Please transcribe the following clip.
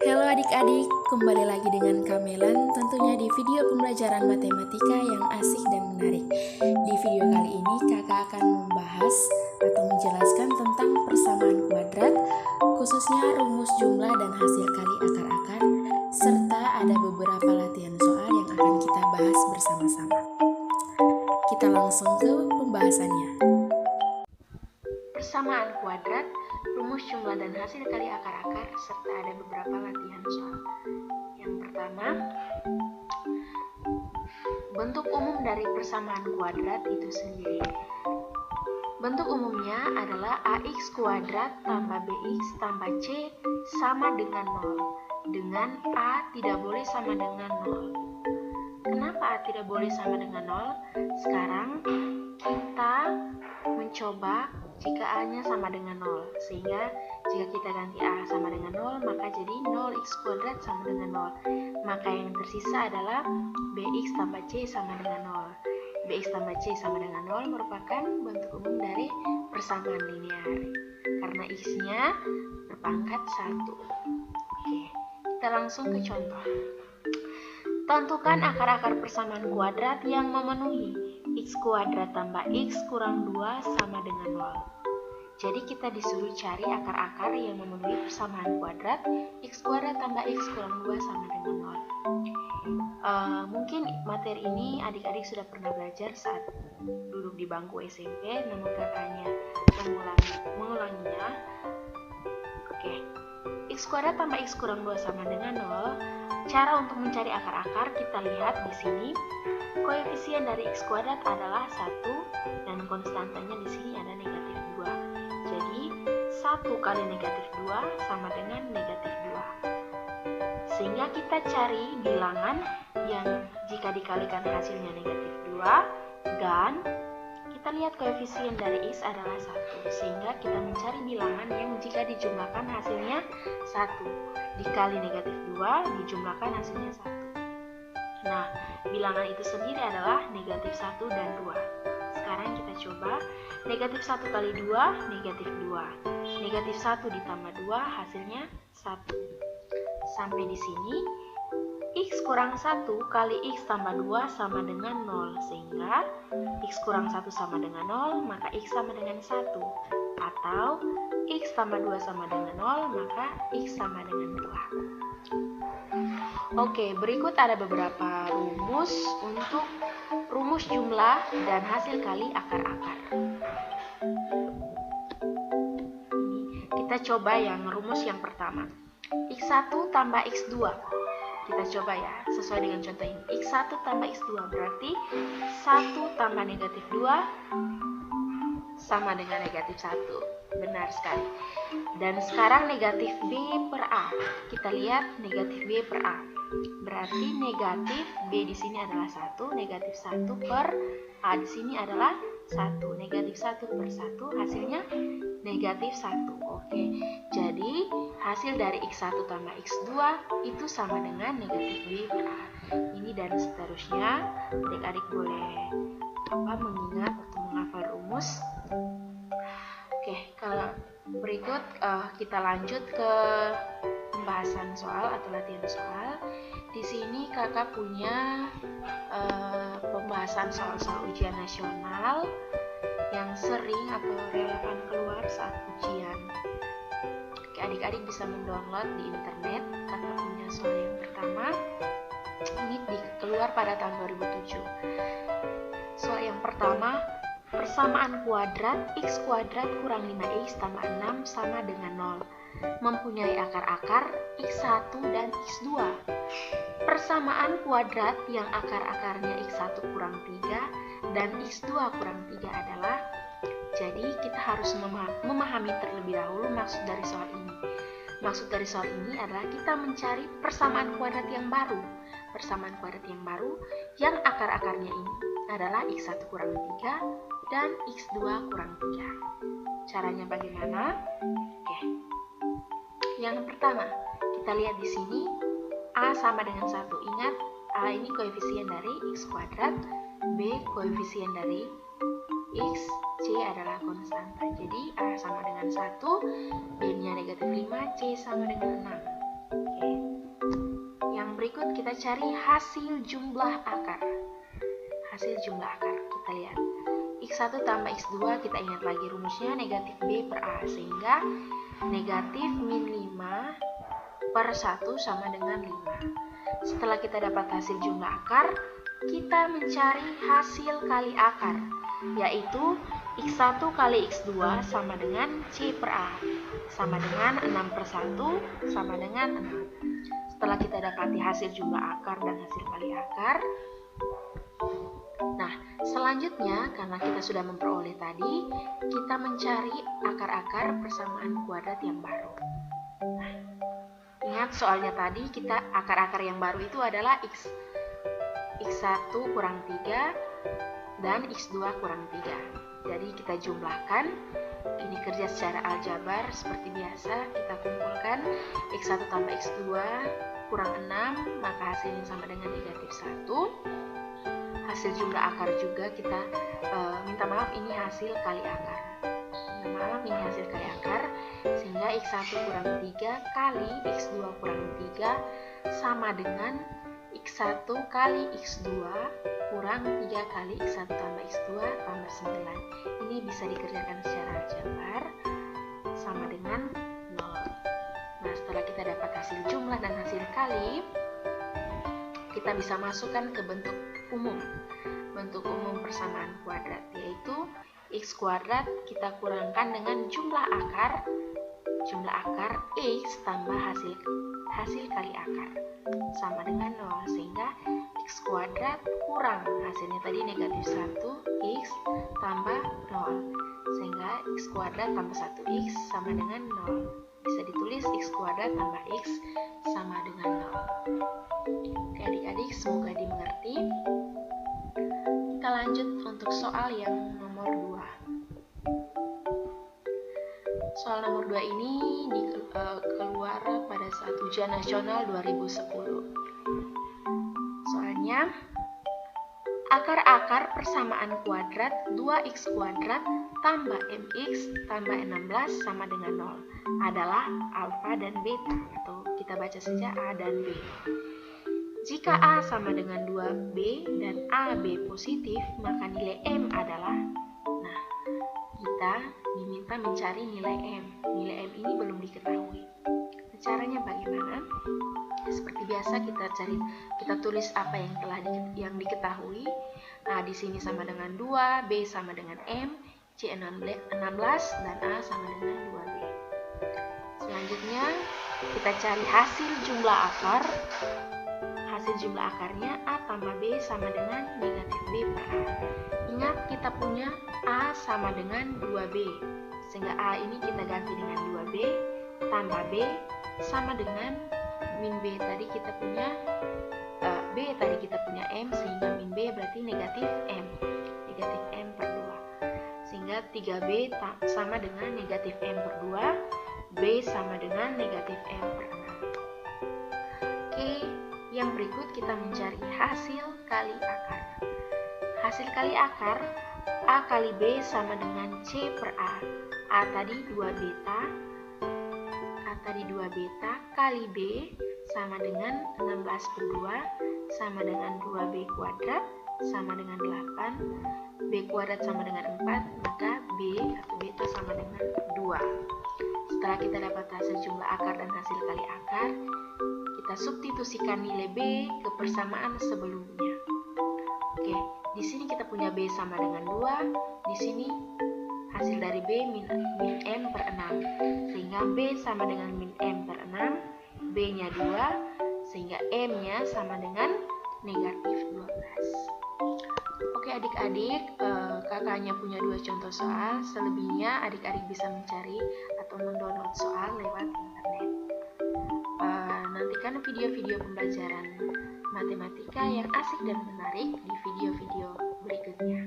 Halo adik-adik, kembali lagi dengan Kamelan tentunya di video pembelajaran matematika yang asik dan menarik. Di video kali ini kakak akan membahas atau menjelaskan tentang persamaan kuadrat, khususnya rumus jumlah dan hasil kali akar-akar, serta ada beberapa latihan soal yang akan kita bahas bersama-sama. Kita langsung ke pembahasannya. Persamaan kuadrat, rumus jumlah dan hasil kali akar-akar, serta ada beberapa latihan soal. Yang pertama, bentuk umum dari persamaan kuadrat itu sendiri. Bentuk umumnya adalah ax kuadrat tambah bx tambah c sama dengan 0, dengan a tidak boleh sama dengan 0. Kenapa a tidak boleh sama dengan 0? Sekarang kita mencoba jika a-nya sama dengan 0, sehingga jika kita ganti a sama dengan 0, maka jadi 0x kuadrat sama dengan 0. Maka yang tersisa adalah bx tambah c sama dengan 0. Bx tambah c sama dengan 0 merupakan bentuk umum dari persamaan linear, karena x-nya berpangkat 1. Oke, kita langsung ke contoh. Tentukan akar-akar persamaan kuadrat yang memenuhi x kuadrat tambah x kurang 2 sama dengan 0. Jadi kita disuruh cari akar-akar yang memenuhi persamaan kuadrat x kuadrat tambah x kurang 2 sama dengan 0. Mungkin materi ini adik-adik sudah pernah belajar saat duduk di bangku SMP, namun kakaknya mengulanginya. Oke, x kuadrat tambah x kurang 2 sama dengan 0. Cara untuk mencari akar-akar kita lihat di sini. Koefisien dari x kuadrat adalah 1 dan konstantanya di sini ada negatif 2. Jadi 1 kali negatif 2 sama dengan negatif 2. Sehingga kita cari bilangan yang jika dikalikan hasilnya negatif 2, dan kita lihat koefisien dari x adalah 1, sehingga kita mencari bilangan yang jika dijumlahkan hasilnya 1 dikali negatif 2 dijumlahkan hasilnya 1. Nah, bilangan itu sendiri adalah negatif 1 dan 2. Sekarang kita coba. Negatif 1 kali 2, negatif 2. Negatif 1 ditambah 2 hasilnya 1. Sampai di sini x kurang 1 kali x tambah 2 sama dengan 0, sehingga x kurang 1 sama dengan 0, maka x sama dengan 1. Atau x tambah 2 sama dengan 0, maka x sama dengan 2. Oke, berikut ada beberapa rumus untuk rumus jumlah dan hasil kali akar-akar. Kita coba yang rumus yang pertama. x1 tambah x2. Kita coba ya, sesuai dengan contoh ini. x1 tambah x2 berarti 1 tambah negatif 2 sama dengan negatif 1. Benar sekali. Dan sekarang negatif b per a. Kita lihat negatif b per a. Berarti negatif b di sini adalah 1, negatif 1 per a di sini adalah 1. Negatif 1 per 1 hasilnya negatif 1. Oke, jadi hasil dari x1 tambah x2 itu sama dengan negatif b per a. Ini dan seterusnya. Adik-adik boleh mengingat atau menghafal rumus. Oke, kalau berikut kita lanjut ke pembahasan soal atau latihan soal. Di sini kakak punya pembahasan soal-soal ujian nasional yang sering atau relevan keluar saat ujian. Oke, adik-adik bisa mendownload di internet. Kakak punya soal yang pertama. Ini keluar pada tahun 2007. Soal yang pertama, persamaan kuadrat x kuadrat kurang 5x tambah 6 sama dengan 0 mempunyai akar-akar x1 dan x2. Persamaan kuadrat yang akar-akarnya x1 kurang 3 dan x2 kurang 3 adalah, jadi kita harus memahami terlebih dahulu maksud dari soal ini. Maksud dari soal ini adalah kita mencari persamaan kuadrat yang baru. Persamaan kuadrat yang baru yang akar-akarnya ini adalah x1 kurang 3 dan x2 kurang 3. Caranya bagaimana? Oke. Yang pertama, kita lihat di sini a sama dengan 1. Ingat, a ini koefisien dari x kuadrat, b koefisien dari x, c adalah konstanta. Jadi a sama dengan 1, b-nya negatif 5, c sama dengan 6. Oke. berikut kita cari hasil jumlah akar. Hasil jumlah akar, kita lihat. X1 tambah X2, kita ingat lagi rumusnya negatif B per A. Sehingga negatif min 5 per 1 sama dengan 5. Setelah kita dapat hasil jumlah akar, kita mencari hasil kali akar, yaitu X1 kali X2 sama dengan C per A, sama dengan 6 per 1 sama dengan 6. Setelah kita dapati hasil jumlah akar dan hasil kali akar, nah selanjutnya karena kita sudah memperoleh tadi, kita mencari akar-akar persamaan kuadrat yang baru. Nah, ingat soalnya tadi kita akar-akar yang baru itu adalah X1 kurang 3 dan X2 kurang 3. Jadi kita jumlahkan, ini kerja secara aljabar seperti biasa, kita kumpulkan X1 tambah X2 kurang 6, maka hasilnya sama dengan negatif 1. Hasil jumlah akar juga kita minta maaf, ini hasil kali akar. Sehingga X1 kurang 3 kali X2 kurang 3 sama dengan X1 kali X2 kurang 3 kali X1 tambah X2 tambah 9. Ini bisa dikerjakan secara aljabar sama dengan 0. Nah, setelah kita dapat hasil jumlah dan hasil kali, kita bisa masukkan ke bentuk umum. Bentuk umum persamaan kuadrat, yaitu X kuadrat kita kurangkan dengan jumlah akar X tambah hasil kali akar sama dengan 0, sehingga X kuadrat kurang hasilnya tadi negatif 1 X tambah 0, sehingga X kuadrat tambah 1 X sama dengan 0. Bisa ditulis X kuadrat tambah X sama dengan 0. Oke adik-adik, semoga dimengerti. Kita lanjut untuk soal yang nomor 2. Soal nomor 2 ini keluar pada saat ujian nasional 2010. Soalnya, akar-akar persamaan kuadrat 2x kuadrat tambah mx tambah 16 sama dengan 0 adalah alfa dan beta, atau kita baca saja A dan B. Jika A sama dengan 2B dan AB positif, maka nilai M adalah, nah, kita diminta mencari nilai M. Nilai M ini belum diketahui. Caranya bagaimana? Seperti biasa kita tulis apa yang diketahui. Nah, di sini sama dengan 2, B sama dengan M, C 16 dan A sama dengan 2B. Selanjutnya kita cari hasil jumlah akar. Hasil jumlah akarnya A tambah B sama dengan negatif B per A. Ingat kita punya A sama dengan 2B, sehingga A ini kita ganti dengan 2B tambah B sama dengan min B tadi kita punya B tadi kita punya M, sehingga min B berarti negatif M per 2, sehingga 3B sama dengan negatif M per 2, B sama dengan negatif M per 6. Oke, yang berikut kita mencari hasil kali akar. Hasil kali akar A kali B sama dengan C per A. A tadi 2 beta kali B sama dengan 16 per 2 sama dengan 2B kuadrat sama dengan 8. B kuadrat sama dengan 4, maka B atau beta sama dengan 2. Setelah kita dapat hasil jumlah akar dan hasil kali akar, kita substitusikan nilai B ke persamaan sebelumnya. Oke, di sini kita punya B sama dengan 2, di sini hasil dari B min M per 6, sehingga B sama dengan min M per 6, B-nya 2, sehingga M-nya sama dengan negatif 12. Oke adik-adik, kakaknya punya 2 contoh soal, selebihnya adik-adik bisa mencari atau mendownload soal lewat internet. Nantikan video-video pembelajaran matematika yang asik dan menarik di video-video berikutnya.